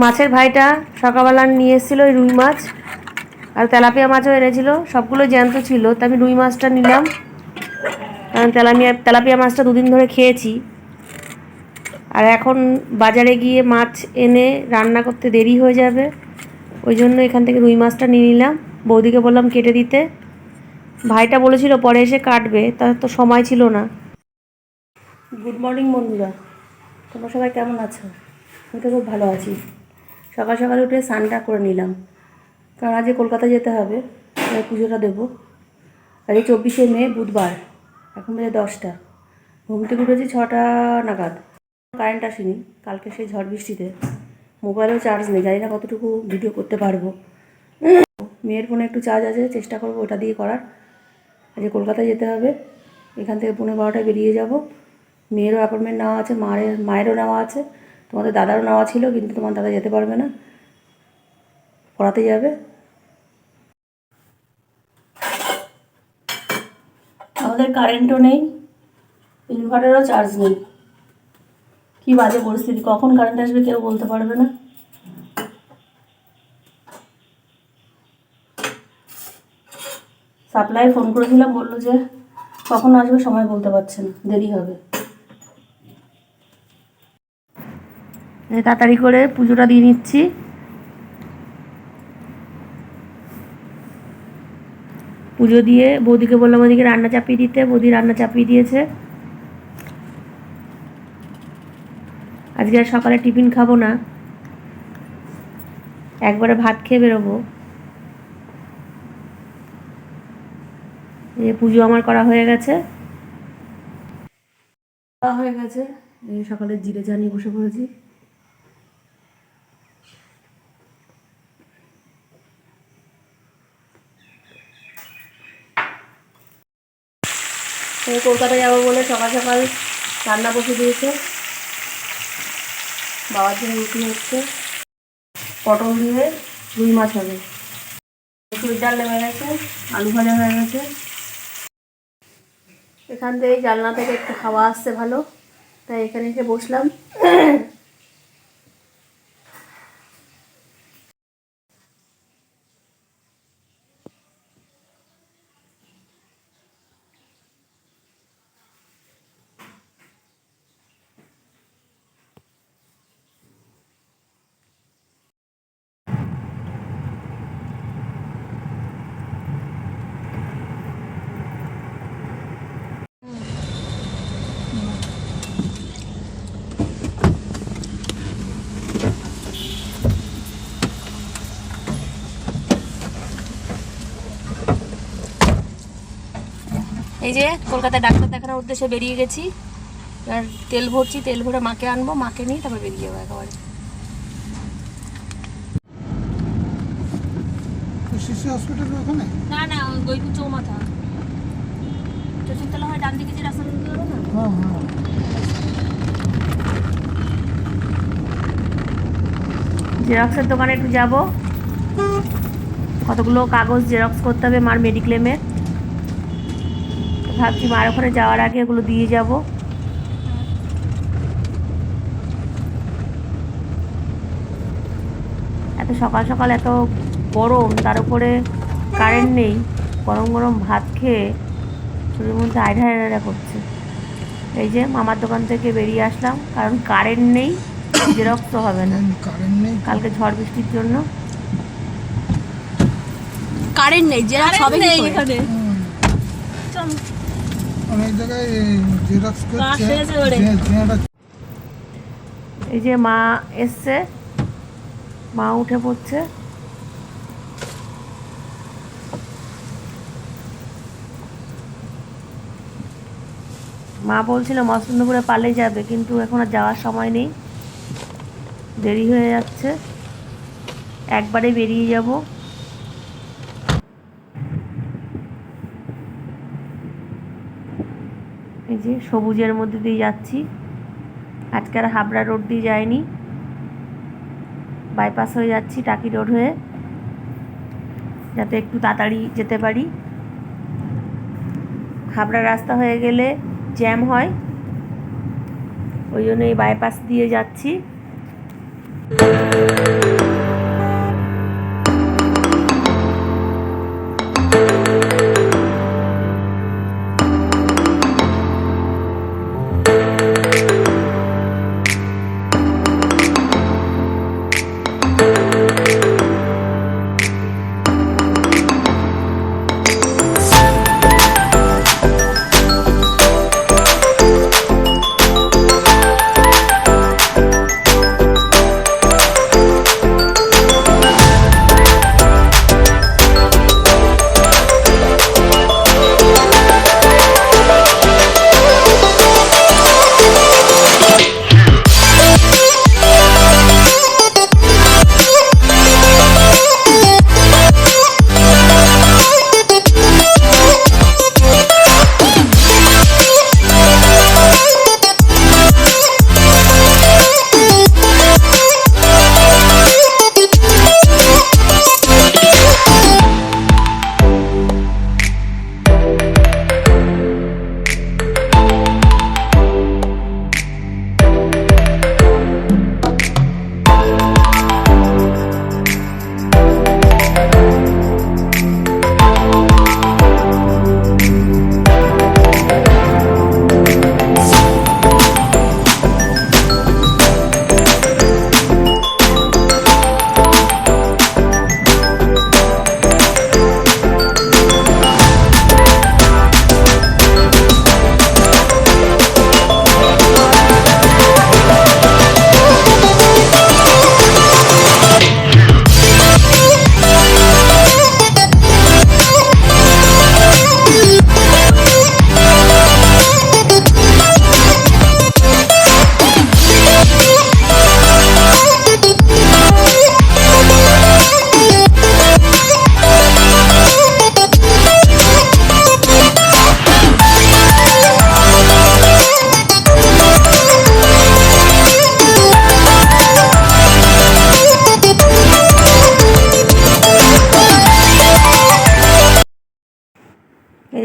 মাছের ভাইটা সকালবেলা নিয়ে এসেছিলো ওই রুই মাছ আর তেলাপিয়া মাছও এনেছিল, সবগুলো জ্যান্ত ছিল। তো আমি রুই মাছটা নিলাম, কারণ তেলাপিয়া মাছটা দুদিন ধরে খেয়েছি। আর এখন বাজারে গিয়ে মাছ এনে রান্না করতে দেরি হয়ে যাবে, ওই জন্য এখান থেকে রুই মাছটা নিয়ে নিলাম। বৌদিকে বললাম কেটে দিতে, ভাইটা বলেছিল পরে এসে কাটবে, তার তো সময় ছিল না। গুড মর্নিং বন্ধুরা, তোমরা সবাই কেমন আছো? আমি তো খুব ভালো আছি। সকাল সকালে উঠে স্নানটা করে নিলাম, কারণ আজকে কলকাতা যেতে হবে, পুজোটা দেবো। আজকে 24শে মে বুধবার, এখন বাজে 10টা। ঘুম থেকে উঠেছি 6টা নাগাদ। কারেন্ট আসেনি কালকে সেই ঝড় বৃষ্টিতে, মোবাইলেও চার্জ নেই, জানি না কতটুকু ভিডিও করতে পারবো। মেয়ের ফোনে একটু চার্জ আছে, চেষ্টা করবো ওটা দিয়ে করার। আজকে কলকাতায় যেতে হবে, এখান থেকে 11:30টায় বেরিয়ে যাব। মেয়েরও অ্যাপয়েন্টমেন্ট নেওয়া আছে, মায়েরও নেওয়া আছে, তোমাদের দাদারও নেওয়া ছিল, কিন্তু তোমার দাদা যেতে পারবে না, পড়াতে যাবে। আমাদের কারেন্টও নেই, ইনভার্টারও চার্জ নেই। কি বাজে পরিস্থিতি, কখন কারেন্ট আসবে কেউ বলতে পারবে না। সাপ্লাই ফোন করেছিলাম, বললো যে কখন আসবে সময় বলতে পারছে না, দেরি হবে। তাড়াতাড়ি করে পুজোটা দিয়ে নিচ্ছি। পুজো দিয়ে বৌদিকে বললাম ওদিকে রান্না চাপিয়ে দিতে, বৌদি রান্না চাপিয়ে দিয়েছে। আজকে আর সকালে টিফিন খাবো না, একবারে ভাত খেয়ে বেরোবো। এই পুজো আমার করা হয়ে গেছে, এই সকালে জিরে চা নিয়ে বসে পড়েছি। কলকাতা যাবো বলে সকাল সকাল রান্না বসে দিয়েছে। বাবার জন্য রুটি হচ্ছে, পটল দিয়ে রুই মাছ হবে, মুসুর ডাল নেমে গেছে, আলু ভাজা হয়ে গেছে। এখান থেকে জানলা থেকে একটু হাওয়া আসছে ভালো, তাই এখানে এসে বসলাম। এই যে কলকাতায় ডাক্তার দেখানোর উদ্দেশ্যে বেরিয়ে গেছি, আর তেল ভরছি, তেল ভরে মাকে আনবো, মাকে নিয়ে তারপর বেরিয়ে যাবো একেবারে। না না, গৈপুর চৌমাথা, চতুর্তলা হয় ডান দিকে যে রাস্তা যাবে না। জেরক্সের দোকানে একটু যাব, কতগুলো কাগজ জেরক্স করতে হবে মার মেডিক্লেমের। ভাবছি মার ওখানে যাওয়ার আগে এগুলো দিয়ে যাব। এত সকাল সকাল এত গরম, তার উপরে কারেন্ট নেই, গরম গরম ভাত খেয়ে শরীরের মধ্যে আয়রা আয়রা করছে। এই যে মামার দোকান থেকে বেরিয়ে আসলাম, কারণ কারেন্ট নেই, জেরক্স তো হবে না, কালকে ঝড় বৃষ্টির জন্য কারেন্ট নেই, জেরক্স হবে কি করে? অনেক জায়গায় জেরক্স করছে। এই যে মা এসছে, মা উঠে পড়ছে। মা বলছিল মসলন্দপুরে পালে যাবে, কিন্তু এখন আর যাওয়ার সময় নেই, দেরি হয়ে যাচ্ছে, একবারে বেরিয়ে যাব। এই যে সবুজের মধ্যে দিয়ে যাচ্ছি, আজকে আর হাবড়া রোড দিয়ে যায়নি, বাইপাস হয়ে যাচ্ছি টাকি রোড হয়ে, যাতে একটু তাড়াতাড়ি যেতে পারি। হাবড়া রাস্তা হয়ে গেলে জ্যাম হয়, ওই জন্য এই বাইপাস দিয়ে যাচ্ছি।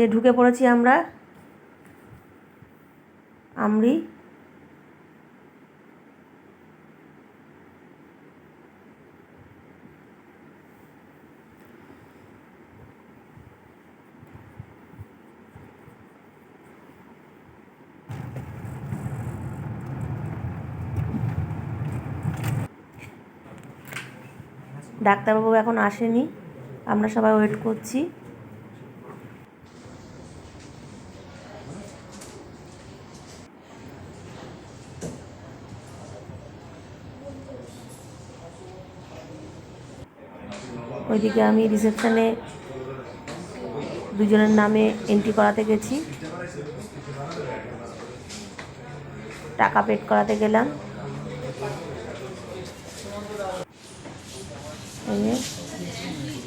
এই ঢুকে পড়েছি আমরা আমরি। ডাক্তারবাবু এখন আসেনি, আমরা সবাই ওয়েট করছি। ওইদিকে আমি রিসেপশানে দুজনের নামে এন্ট্রি করাতে গেছি, টাকা পেড করাতে গেলাম।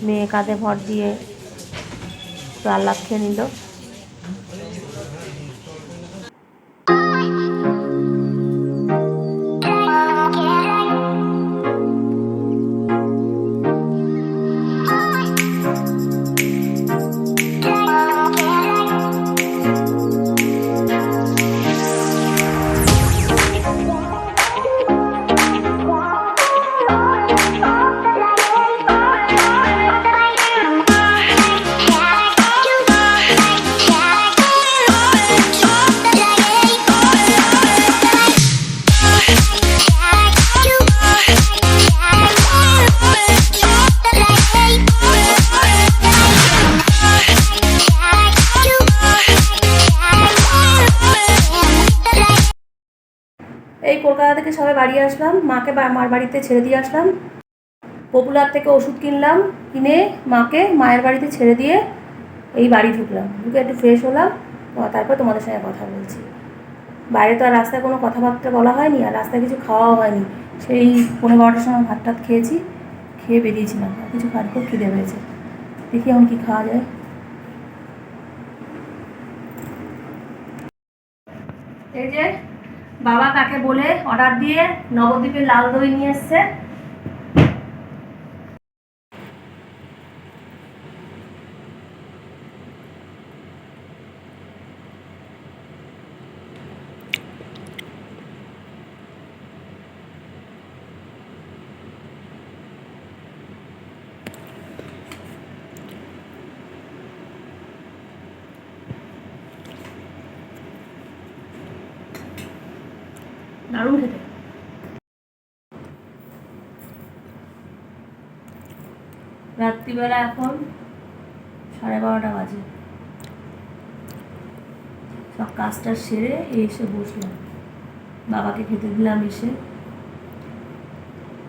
মেয়ে কাঁধে ভর দিয়ে একটু আহ্লাদ খেয়ে নিল। এই কলকাতা থেকে সবাই বাড়ি আসলাম, মাকে মার বাড়িতে ছেড়ে দিয়ে আসলাম। পপুলার থেকে ওষুধ কিনলাম, কিনে মাকে মায়ের বাড়িতে ছেড়ে দিয়ে এই বাড়ি ঢুকলাম। ঢুকে একটু ফ্রেশ হলাম, তারপর তোমাদের সঙ্গে কথা বলছি। বাইরে তো আর রাস্তায় কোনো কথাবার্তা বলা হয়নি, আর রাস্তায় কিছু খাওয়াও হয়নি। সেই 11:30টার সময় ভাত টাত খেয়েছি, খেয়ে বেরিয়েছিলাম। আর কিছু খাওয়ার খুব খিদে হয়েছে, দেখি এখন কী খাওয়া যায়। এই যে বাবা কাকে বলে অর্ডার দিয়ে নবদ্বীপের লাল দই নিয়ে এসছে। দারুণ খেতে। রাত্রিবেলা এখন 12:30 বাজে, সব কাজটা সেরে এসে বসলাম, বাবাকে খেতে দিলাম। এসে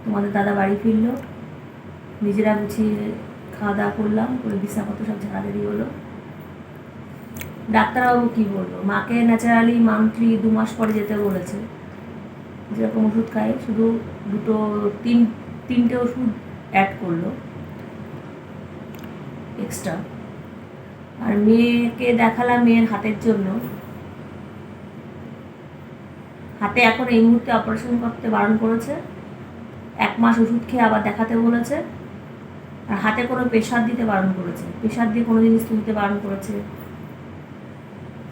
তোমাদের দাদা বাড়ি ফিরলো, নিজেরা গুছিয়ে খাওয়া দাওয়া করলাম, করে বিছানাপত্র সব ঝাড়াঝাড়ি হলো। ডাক্তারবাবু কী বললো, মাকে ন্যাচারালি মান্থলি 2 মাস পরে যেতে বলেছে। যেরকম ওষুধ খায়, শুধু তিনটে ওষুধ অ্যাড করলো এক্সট্রা। আর মেয়েকে দেখালাম মেয়ের হাতের জন্য, হাতে এখন এই মুহূর্তে অপারেশন করতে বারণ করেছে। 1 মাস ওষুধ খেয়ে আবার দেখাতে বলেছে। আর হাতে কোনো প্রেশার দিতে বারণ করেছে, প্রেশার দিয়ে কোনো জিনিস তুলতে বারণ করেছে।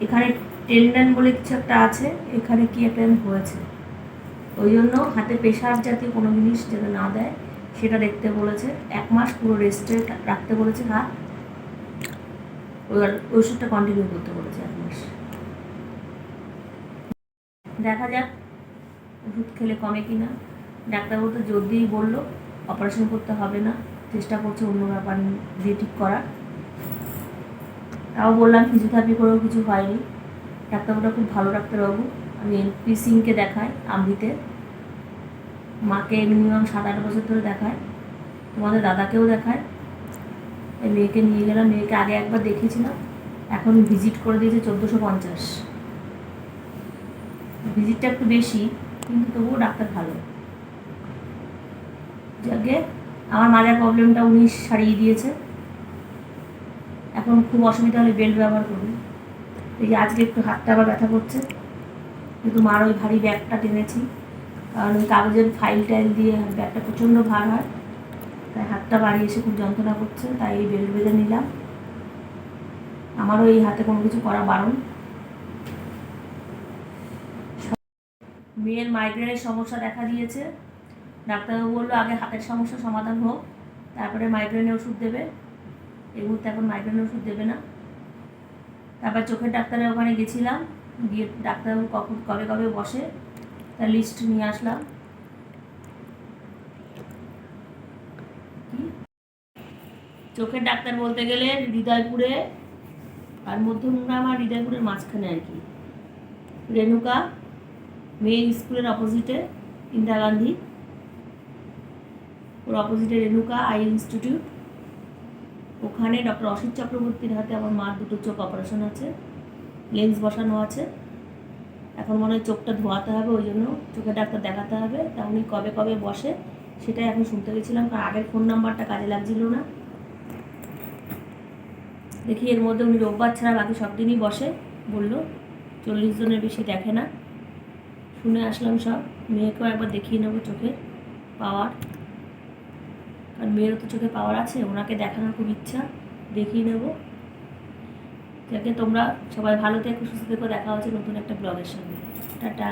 এখানে টেন্ডন বলে কিছু একটা আছে, এখানে কি একটা হয়েছে, ওই জন্য হাতে প্রেশার জাতীয় কোনো জিনিস যাতে না দেয় সেটা দেখতে বলেছে। 1 মাস পুরো রেস্টে রাখতে বলেছে হাত, ওষুধটা কন্টিনিউ করতে বলেছে 1 মাস। দেখা যাক ওষুধ খেলে কমে কি না। ডাক্তারবাবু তো জোর দিয়েই বললো অপারেশন করতে হবে না, চেষ্টা করছে অন্য ব্যাপার দিয়ে ঠিক করার। তাও বললাম ফিজিওথেরাপি করেও কিছু হয়নি। ডাক্তারবাবুটা খুব ভালো ডাক্তারবাবু। আমি এমপি সিংকে দেখাই আমরিতে, মাকে মিনিমাম 7-8 বছর ধরে দেখায়, তোমাদের দাদাকেও দেখায়। এই মেয়েকে নিয়ে গেলাম, মেয়েকে আগে একবার দেখিয়েছিলাম, এখন ভিজিট করে দিয়েছে 1450। ভিজিটটা একটু বেশি, কিন্তু তবুও ডাক্তার ভালো। যাকে আমার মাজার প্রবলেমটা উনি সারিয়ে দিয়েছে। এখন খুব অসুবিধা হলে বেল্ট ব্যবহার করি। এই যে আজকে একটু হাতটা আবার ব্যথা করছে, কিন্তু মার ওই ভারী ব্যাগটা টেনেছি, কারণ ওই কাগজের ফাইল টাইল দিয়ে ব্যাগটা প্রচণ্ড ভার হয়, তাই হাতটা বাড়ি এসে খুব যন্ত্রণা করছে, তাই এই বেল্ট বেঁধে নিলাম। আমারও এই হাতে কোনো কিছু করা বারণ। মেয়ের মাইগ্রেনের সমস্যা দেখা দিয়েছে, ডাক্তারবাবু বললো আগে হাতের সমস্যা সমাধান হোক, তারপরে মাইগ্রেনের ওষুধ দেবে। এই মুহূর্তে এখন মাইগ্রেনের ওষুধ দেবে না। তারপর চোখের ডাক্তারের ওখানে গেছিলাম, গিয়ে ডাক্তারবাবু কবে কবে বসে তার লিস্ট নিয়ে আসলাম। চোখের ডাক্তার বলতে গেলে হৃদয়পুরে আর মধ্যমগ্রাম আর হৃদয়পুরের মাঝখানে আর কি, রেণুকা মেয়ে স্কুলের অপোজিটে, ইন্দিরা গান্ধী ওর অপোজিটে রেণুকা আই ইনস্টিটিউট, ওখানে ডক্টর অসিত চক্রবর্তীর হাতে আমার মার দুটো চোখ অপারেশন আছে, লেন্স বসানো আছে। এখন মনে হয় চোখটা ধোয়াতে হবে, ওই জন্য চোখের ডাক্তার দেখাতে হবে। তা উনি কবে কবে বসে সেটাই এখন শুনতে গেছিলাম, কারণ আগের ফোন নাম্বারটা কাজে লাগছিল না। দেখি এর মধ্যে উনি রোববার ছাড়া বাকি সব দিনই বসে বললো, 40 জনের বেশি দেখে না। শুনে আসলাম সব। মেয়েকেও একবার দেখিয়ে নেবো চোখের পাওয়ার, কারণ মেয়েরও তো চোখে পাওয়ার আছে, ওনাকে দেখানোর খুব ইচ্ছা, দেখিয়ে নেবো। যাকে তোমরা সবাই ভালো থেকো, সুস্থ থেকো, দেখা হচ্ছে নতুন একটা ব্লগের সঙ্গে। টাটা।